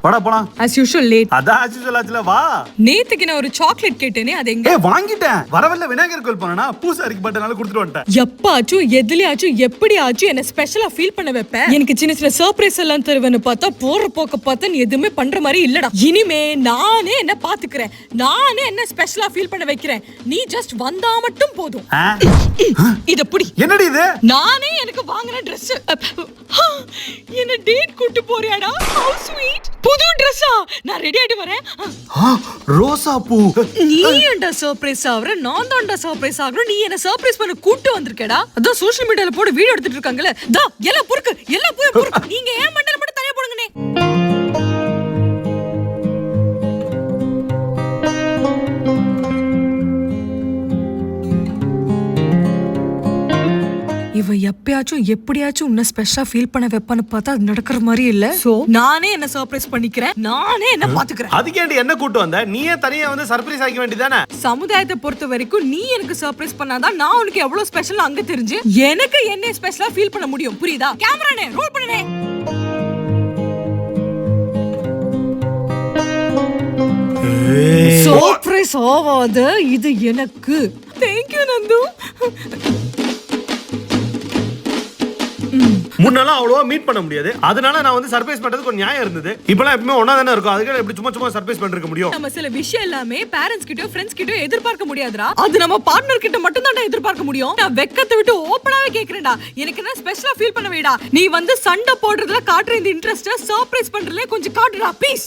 வாடா போலாம். as usual late. அதான் as usual ஆச்சுல வா. நேத்துக்கு நான் ஒரு சாக்லேட் கேட்டேனே அது எங்க? வாங்கிட்டேன். வரவல்ல விநாயகர் கோயில் போனா பூசாரிக்கு பட்டனால கொடுத்துட்டு வந்துட்டேன். எப்பாச்சும் எதுலயாச்சும் எப்படியாச்சும் என்ன ஸ்பெஷலா ஃபீல் பண்ண வைப்பேன். எனக்கு சின்ன சின்ன சர்ப்ரைஸ் எல்லாம் தருவேன்னு பார்த்தா போற போக்க பார்த்தா நீ எதுவுமே பண்ற மாதிரி இல்லடா. இனிமே நானே என்ன பாத்துக்கிறேன், நானே என்ன ஸ்பெஷலா ஃபீல் பண்ண வைக்கிறேன். நீ ஜஸ்ட் வந்தா மட்டும் போதும். இத புடி. என்னடி இது? நானே எனக்கு வாங்குற Dress. என்ன டேட் கூட்டி போறியாடா? How sweet. புது Dress-ஆ? நான் ரெடி ஆயிட்டு வரேன். ரோசா பூ. நீ ஏன்டா சர்ப்ரைஸ் ஆவற? நான் தான்டா சர்ப்ரைஸ் ஆகணும். நீ என்ன சர்ப்ரைஸ் பண்ண கூட்டி வந்திருக்கேடா. அதான் சோஷியல் மீடியால போட்டு வீடியோ எடுத்துட்டு இருக்காங்கல. தா எல்லாம் பொறுக்கு, எல்லாம் போய் பொறுக்கு. நீங்க ஏன் மண்டல மட்டும் தனியா போடுங்கனே. இவ எப்பயாச்சும் எப்படியாச்சும் உன்னை ஸ்பெஷலா ஃபீல் பண்ண வைப்பான்னு பார்த்தா அது நடக்கிற மாதிரி இல்ல. சோ நானே என்ன சர்ப்ரைஸ் பண்ணிக்கிறேன், நானே என்ன பாத்துக்கிறேன். அதுக்கேண்டி என்ன கூட்டு வந்த? நீயே தனியா வந்து சர்ப்ரைஸ் ஆக்க வேண்டியதானே? சமுதாயத்தை பொறுத்த வரைக்கும் நீ எனக்கு சர்ப்ரைஸ் பண்ணாதான் நான் உனக்கு எவ்வளவு ஸ்பெஷல் அங்க தெரிஞ்சு எனக்கு என்ன ஸ்பெஷலா ஃபீல் பண்ண முடியும். புரியுதா? கேமரானே ரோல் பண்ணுனே. சர்ப்ரைஸ் ஆவாத இது எனக்கு. Thank you Nandu. முன்னெல்லாம் அவ்வளவா மீட் பண்ண முடியாது, அதனால நான் வந்து சர்ப்ரைஸ் பண்றதுக்கு ஒரு நியாயம் இருந்தது. இப்பலாம் எப்பவுமே ஒண்ணா தானே இருக்கும், அதுக்கு எப்படி சும்மா சர்ப்ரைஸ் பண்ணிருக்க முடியும்? நம்ம சில விஷயம் எல்லாமே பேரண்ட்ஸ் கிட்டயோ ஃப்ரெண்ட்ஸ் கிட்டயோ எதிர்பார்க்க முடியாதுடா. அது நம்ம பார்ட்னர் கிட்ட மட்டும் தான் எதிர்பார்க்க முடியும். நான் வெக்கத்தை விட்டு ஓப்பனாவே கேக்குறேன்டா, எனக்கு என்ன ஸ்பெஷலா ஃபீல் பண்ண வைடா. நீ வந்து சண்டை போடுறதுல காட்டுற இந்த இன்ட்ரெஸ்ட் சர்ப்ரைஸ் பண்றதுல கொஞ்சம் காட்டுடா ப்ளீஸ்.